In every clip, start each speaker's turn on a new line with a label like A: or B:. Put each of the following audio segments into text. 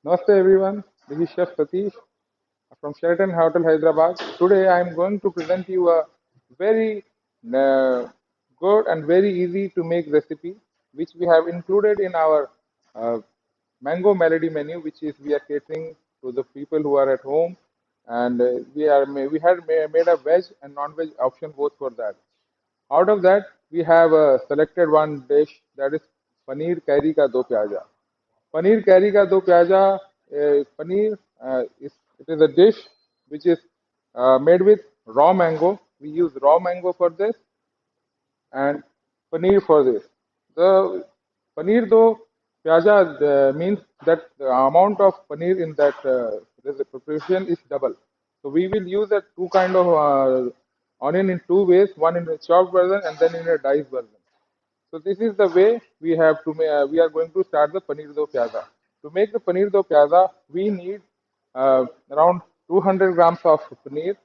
A: Namaste everyone, this is Chef Satish from Sheraton Hotel Hyderabad. Today I am going to present you a very uh, good and very easy to make recipe which we have included in our uh, mango melody menu, which is we are catering to the people who are at home, and we had made a veg and non-veg option both for that. Out of that, we have selected one dish, that is paneer kairi ka do pyaja. Paneer kairi ka do pyaja. Paneer is it is a dish which is made with raw mango. We use raw mango for this and paneer for this. The paneer do pyaja means that the amount of paneer in that this preparation is double. So we will use a two kind of onion in two ways, one in a chopped version and then in a diced version. So this is the way we have to we are going to start the paneer do pyaza. To make the paneer do pyaza, we need around 200 grams of paneer,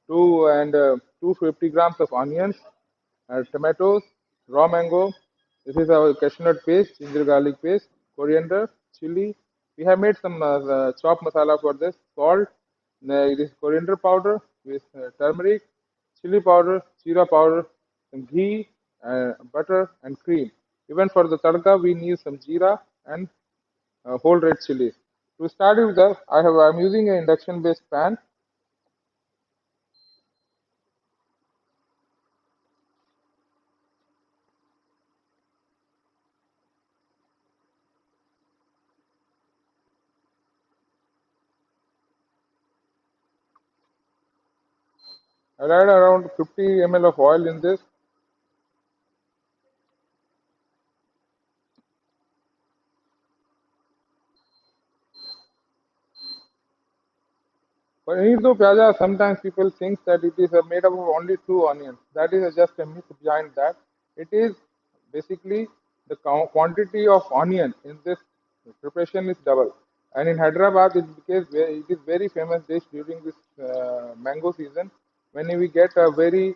A: 250 grams of onions, tomatoes, raw mango. This is our cashew paste, ginger garlic paste, coriander, chili. We have made some chopped masala for this. Salt, it is coriander powder with turmeric, chili powder, jeera powder, some ghee, butter, and cream. Even for the tadka, we need some jeera and whole red chilies. To start with that, I'm using an induction-based pan. I'll add around 50 ml of oil in this. Paneer do pyaja, sometimes people think that it is made up of only two onions. That is just a myth behind that. It is basically the quantity of onion in this preparation is double. And in Hyderabad, it is very famous dish during this mango season. When we get a very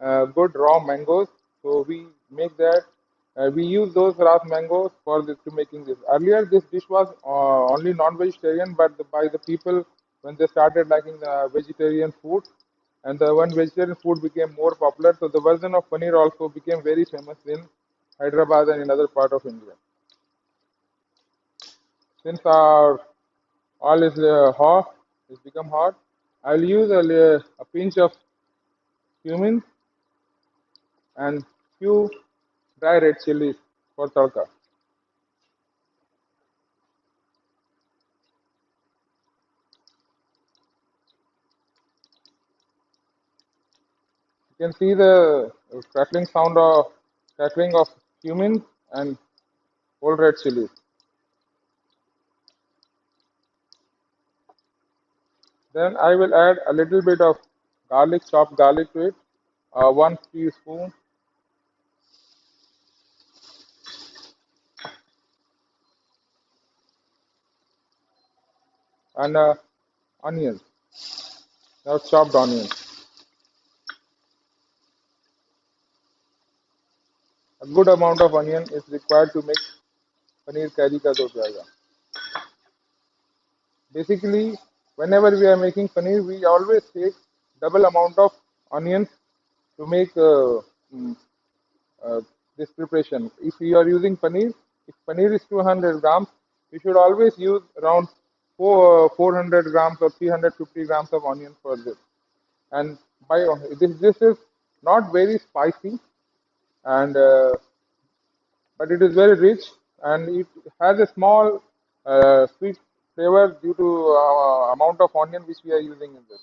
A: good raw mangoes, so we make that. We use those raw mangoes for to making this. Earlier, this dish was only non-vegetarian, but by the people when they started liking the vegetarian food, and the when vegetarian food became more popular, so the version of paneer also became very famous in Hyderabad and in other part of India. Since our oil is hot, it's become hot, I'll use a pinch of cumin and few dry red chilies for tadka. You can see the crackling of cumin and whole red chilies. Then I will add a little bit of chopped garlic to it, 1 teaspoon, and onions, now chopped onions. A good amount of onion is required to make paneer kaji ka do pyaza. Basically, whenever we are making paneer, we always take double amount of onions to make mm, uh, this preparation. If you are using paneer, if paneer is 200 grams, you should always use around 400 grams or 350 grams of onion for this. And by this is not very spicy, and but it is very rich, and it has a small sweet flavor due to amount of onion which we are using in this.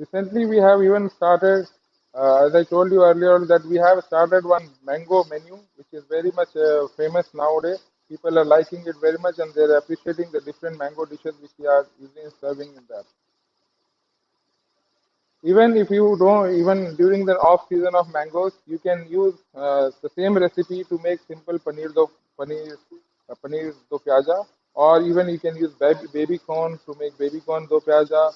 A: Recently, we have even started, as I told you earlier, that we have started one mango menu, which is very much famous nowadays. People are liking it very much and they're appreciating the different mango dishes which we are using and serving in that. Even if you don't, even during the off season of mangoes, you can use the same recipe to make simple paneer do pyaza, or even you can use baby corn to make baby corn do pyaza.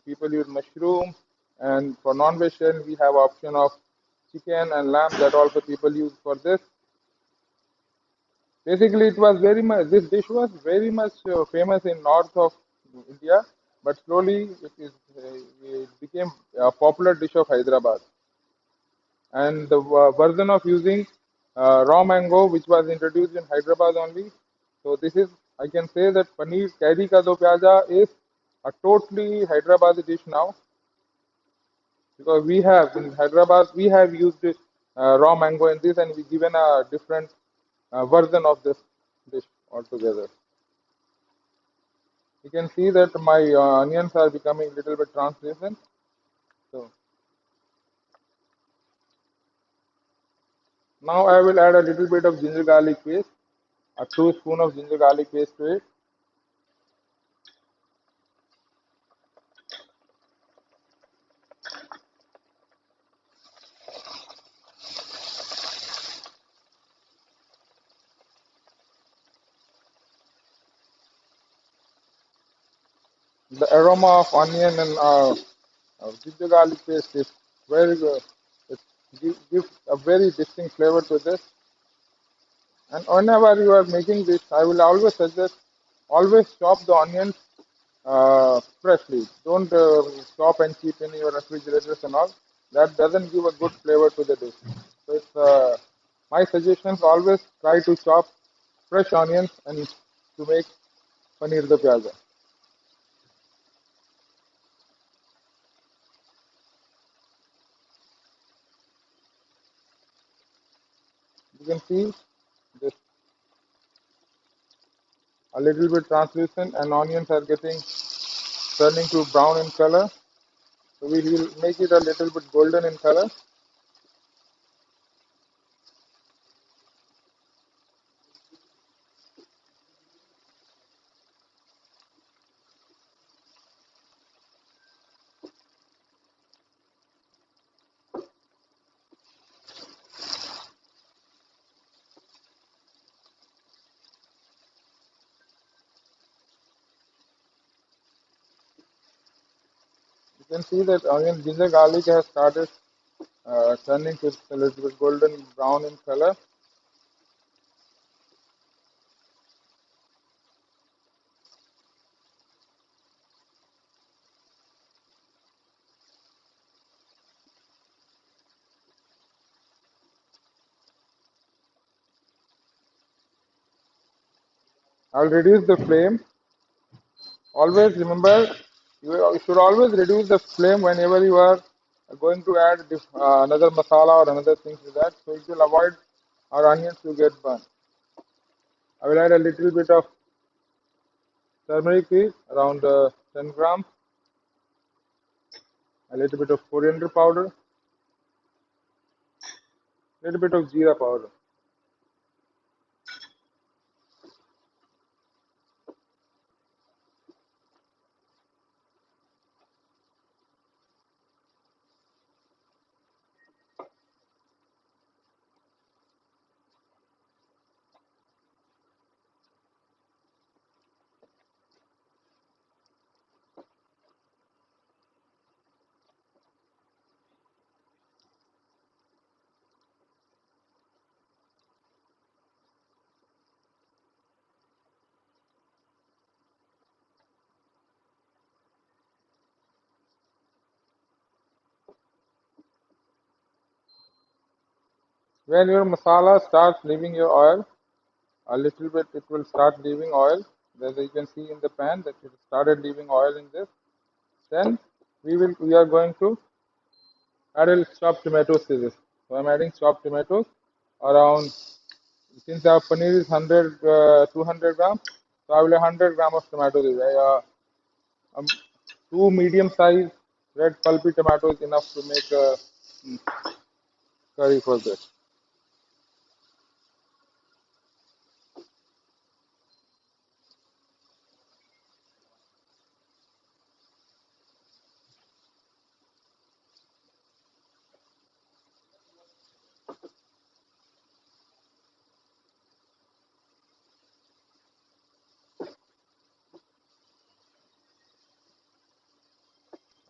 A: People use mushroom, and for non-vegetarian we have option of chicken and lamb that also people use for this. Basically, it was very much. This dish was very much famous in north of India, but slowly it became a popular dish of Hyderabad. And the version of using raw mango, which was introduced in Hyderabad only. So this is, I can say that paneer kaidi ka do pyaza is a totally Hyderabad dish now, because we have in Hyderabad we have used raw mango in this, and we given a different version of this dish altogether. You can see that my onions are becoming a little bit translucent. So now I will add a little bit of ginger garlic paste, a 2 spoon of ginger garlic paste to it. The aroma of onion and ginger garlic paste is very good. It gives a very distinct flavor to this. And whenever you are making this, I will always suggest always chop the onions freshly. Don't chop and keep in your refrigerators and all. That doesn't give a good flavor to the dish. So it's my suggestions always try to chop fresh onions and to make paneer the pyaza. You can see this a little bit translucent and onions are getting turning to brown in color. So we will make it a little bit golden in color. You can see that onion ginger garlic has started turning to a little bit golden brown in color. I'll reduce the flame. Always remember, you should always reduce the flame whenever you are going to add another masala or another thing to that. So it will avoid our onions to get burned. I will add a little bit of turmeric seed, around 10 grams, a little bit of coriander powder, a little bit of jeera powder. When your masala starts leaving your oil, a little bit it will start leaving oil. As you can see in the pan that it started leaving oil in this. Then we are going to add a chopped tomatoes to this. So I'm adding chopped tomatoes around, since our paneer is 200 grams, so I will add 100 grams of tomatoes. Um, two medium size red pulpy tomatoes enough to make a curry for this.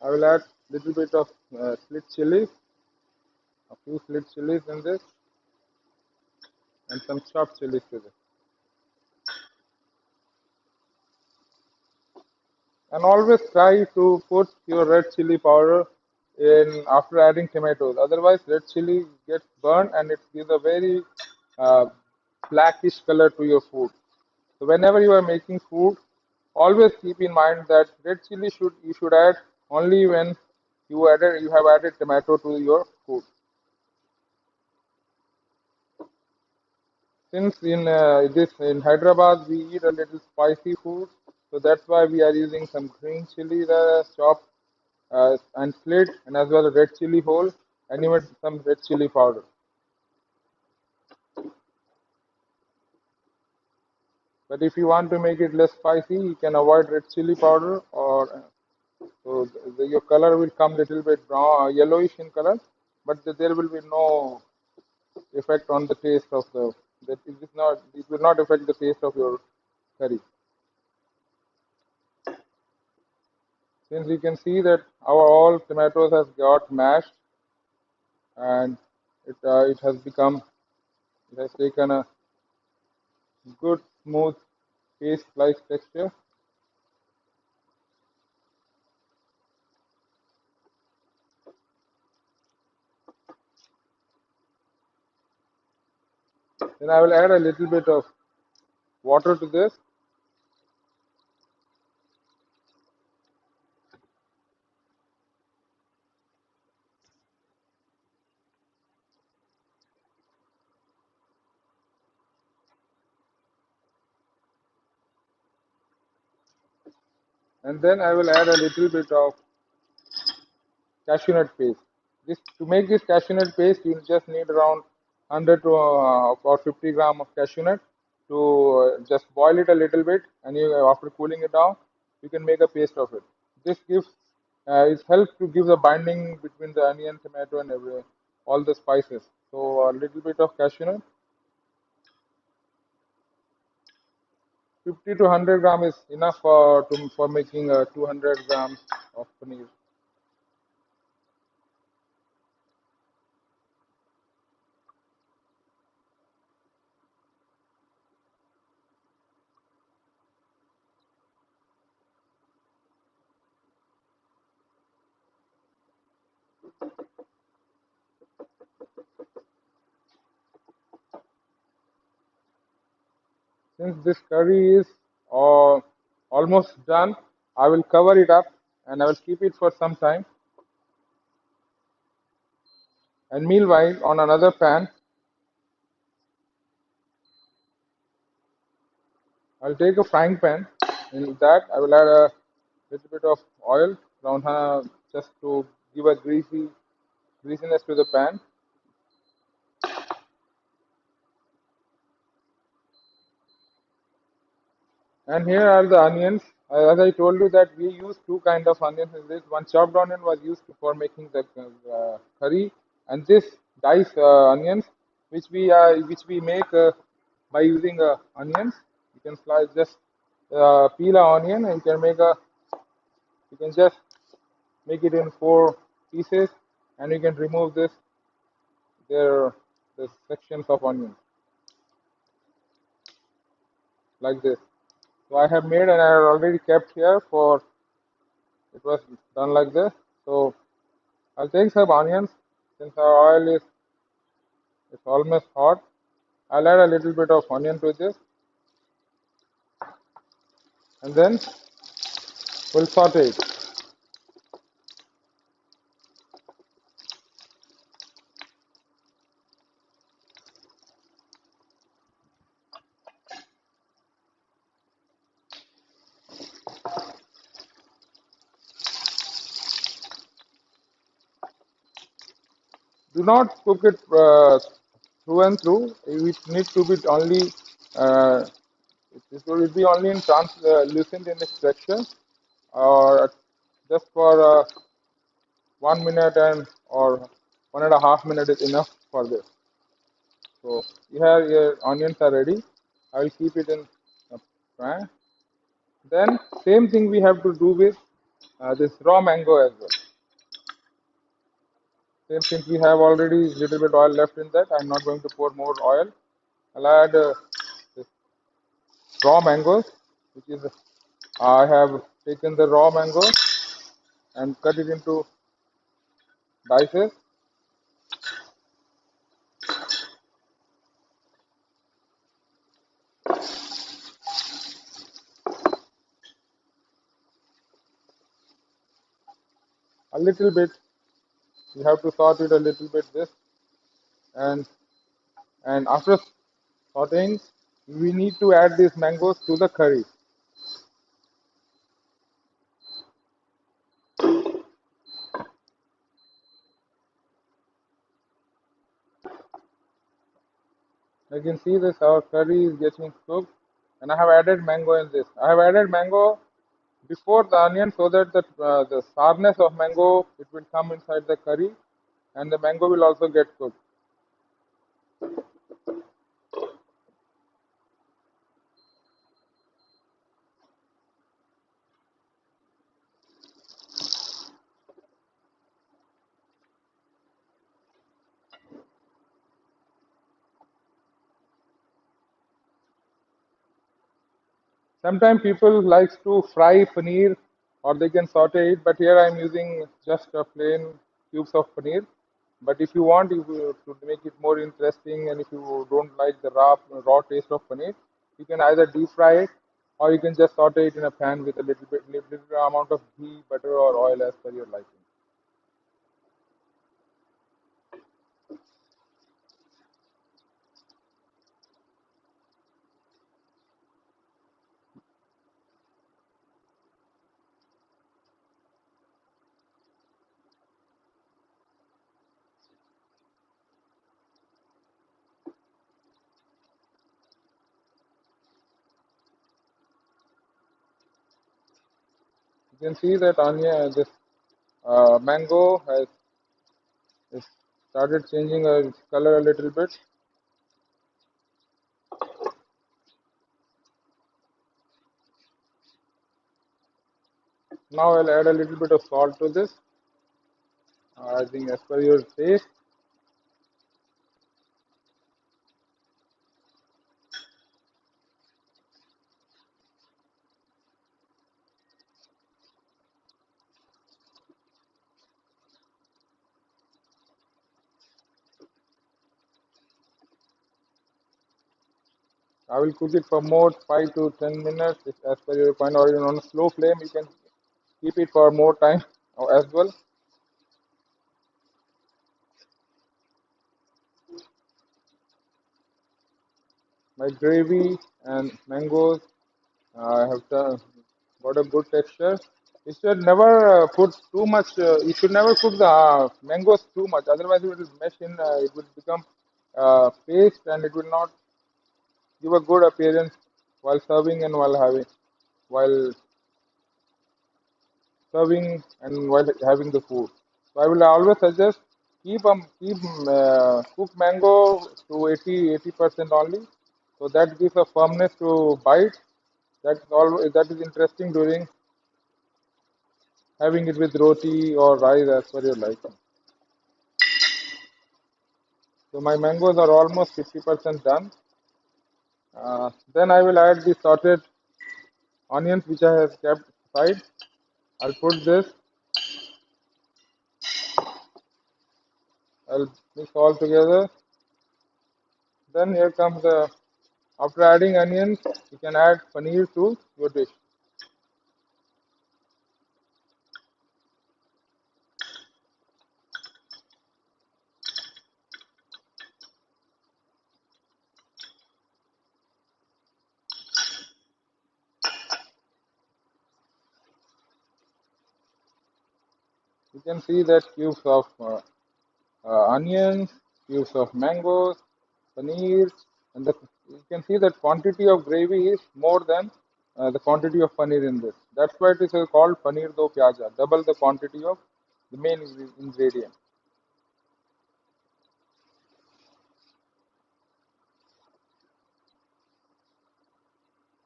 A: I will add little bit of slit chilies, a few slit chilies in this, and some chopped chilies to this. And always try to put your red chili powder in after adding tomatoes. Otherwise, red chili gets burned and it gives a very uh, blackish color to your food. So whenever you are making food, always keep in mind that red chili you should add only when you have added tomato to your food. Since in Hyderabad we eat a little spicy food, so that's why we are using some green chili chopped and slit, and as well as red chili whole, and even some red chili powder. But if you want to make it less spicy, you can avoid red chili powder, or so your color will come little bit brown, yellowish in color, but there will be no effect on the taste of the. That it will not affect the taste of your curry. Since you can see that our all tomatoes has got mashed, and it has become, it has taken a good smooth paste like texture. Then I will add a little bit of water to this, and then I will add a little bit of cashew nut paste. This to make this cashew nut paste, you just need around 100 to or 50 gram of cashew nut to just boil it a little bit, and after cooling it down, you can make a paste of it. This gives it helps to give the binding between the onion, tomato, and all the spices. So a little bit of cashew nut, 50 to 100 gram is enough for making 200 grams of paneer. Since this curry is almost done, I will cover it up and I will keep it for some time. And meanwhile, on another pan, I'll take a frying pan. In that, I will add a little bit of oil, around just to give a greasiness to the pan. And here are the onions. As I told you that we use two kind of onions in this. One chopped onion was used for making the curry, and this diced onions, which we make by using onions. You can slice just peel a onion, and you can just make it in four pieces, and you can remove there the sections of onion like this. So I have made and I have already kept here for it was done like this. So I'll take some onions since our oil is it's almost hot. I'll add a little bit of onion to this and then we'll saute it. Do not cook it through and through. It needs to be only uh, it will be only in translucent in its texture or just for 1 minute and or 1.5 minutes is enough for this. So here your onions are ready. I will keep it in a pan. Then same thing we have to do with this raw mango as well. Since we have already little bit oil left in that, I'm not going to pour more oil. I'll add this raw mangoes, which is I have taken the raw mango and cut it into dices. A little bit, you have to sort it a little bit this, and after sauteing, we need to add these mangoes to the curry. You can see this, our curry is getting cooked, and I have added mango in this. I have added mango before the onion so that the sourness of mango it will come inside the curry, and the mango will also get cooked. Sometimes people likes to fry paneer or they can saute it, but here I'm using just a plain cubes of paneer. But if you want, if you, to make it more interesting, and if you don't like the raw taste of paneer, you can either deep fry it or you can just saute it in a pan with a little amount of ghee, butter, or oil as per your liking. You can see that onion, this mango has started changing its color a little bit. Now I'll add a little bit of salt to this. I think as per your taste. I will cook it for more 5 to 10 minutes as per your point, or even on a slow flame. You can keep it for more time as well. My gravy and mangoes have got a good texture. You should never put too much. You should never cook the mangoes too much. Otherwise, it will mesh in. It will become paste, and it will not give a good appearance while serving and while serving and while having the food. So I will always suggest keep cook mango to 80% only. So that gives a firmness to bite. That is interesting during having it with roti or rice as per your liking. So my mangoes are almost 50% done. Then I will add the sorted onions which I have kept aside. I'll put this. I'll mix all together. Then here comes the after adding onions, you can add paneer to your dish. You can see that cubes of onions, cubes of mangoes, paneer, and you can see that quantity of gravy is more than the quantity of paneer in this. That's why it is called paneer do pyaja, double the quantity of the main ingredient.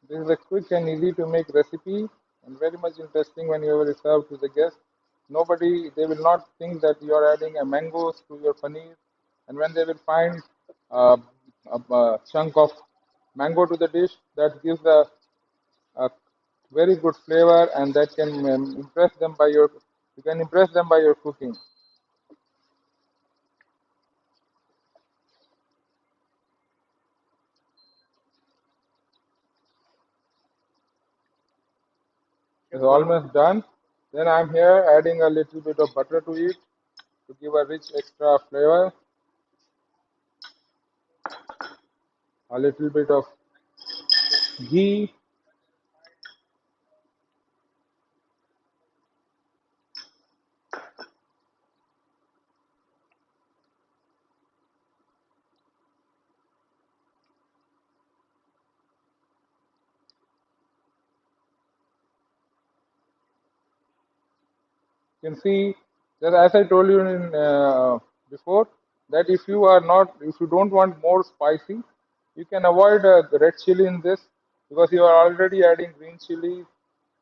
A: This is a quick and easy to make recipe, and very much interesting when you will serve to the guests. Nobody, they will not think that you are adding a mangoes to your paneer, and when they will find uh, a chunk of mango to the dish, that gives a very good flavor, and that can impress them by your, you can impress them by your cooking. It's almost done. Then I'm here adding a little bit of butter to it to give a rich extra flavor. A little bit of ghee. You can see that, as I told you in before, that if you are not, if you don't want more spicy, you can avoid the red chili in this, because you are already adding green chili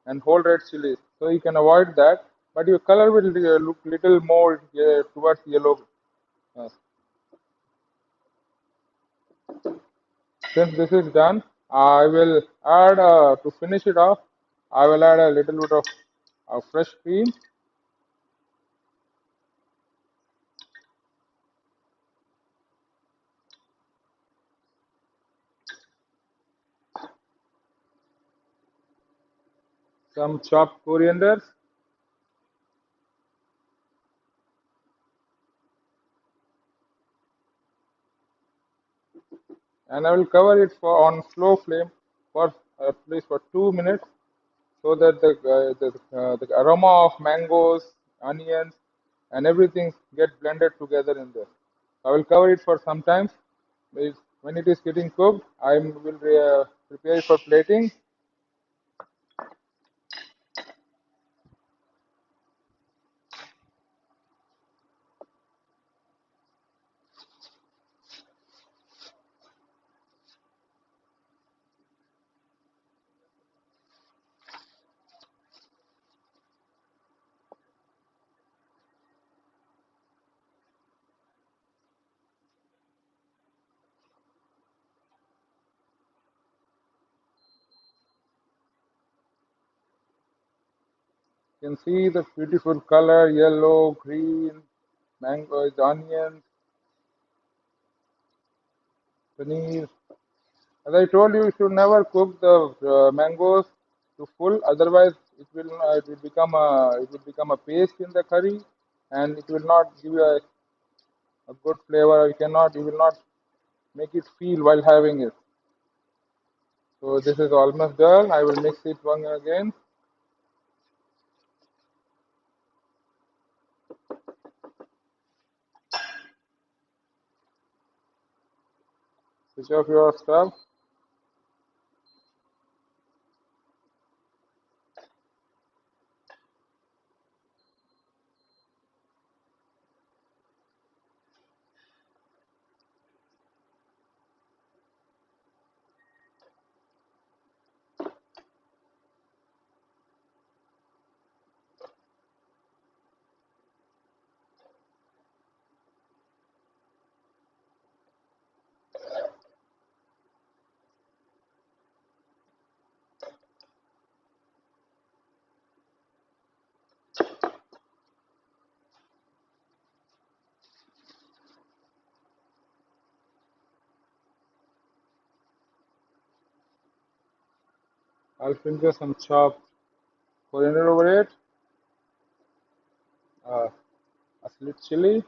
A: and whole red chilies, so you can avoid that. But your color will look little more towards yellow. Uh, since this is done, I will add to finish it off. I will add a little bit of fresh cream, some chopped coriander, and I will cover it for on slow flame for at least for 2 minutes, so that the aroma of mangoes, onions, and everything get blended together in there. I will cover it for some time. When it is getting cooked, I will prepare it for plating. You can see the beautiful color, yellow, green, mangoes, onions, paneer. As I told you, you should never cook the mangoes to full. Otherwise, it will become a paste in the curry, and it will not give you a good flavor. You will not make it feel while having it. So this is almost done. I will mix it one again. Switch off your stove. I'll sprinkle some chopped coriander over it, uh, a slit chili,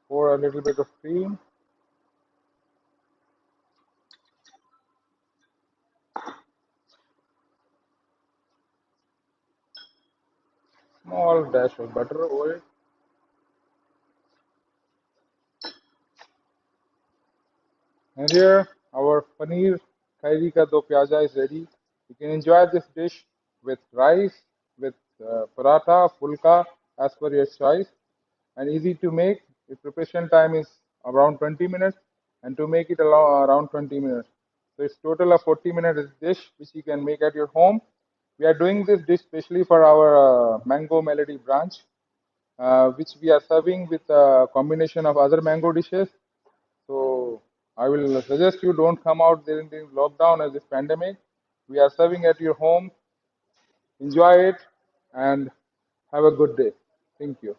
A: pour a little bit of cream, small dash of butter over it. And here our paneer khairi ka do pyaza is ready. You can enjoy this dish with rice, paratha, fulka, as per your choice, and easy to make. The preparation time is around 20 minutes, and to make it around 20 minutes. So it's total of 40-minute dish which you can make at your home. We are doing this dish specially for our Mango Melody branch, which we are serving with a combination of other mango dishes. So I will suggest you don't come out during the lockdown as this pandemic. We are serving at your home. Enjoy it and have a good day. Thank you.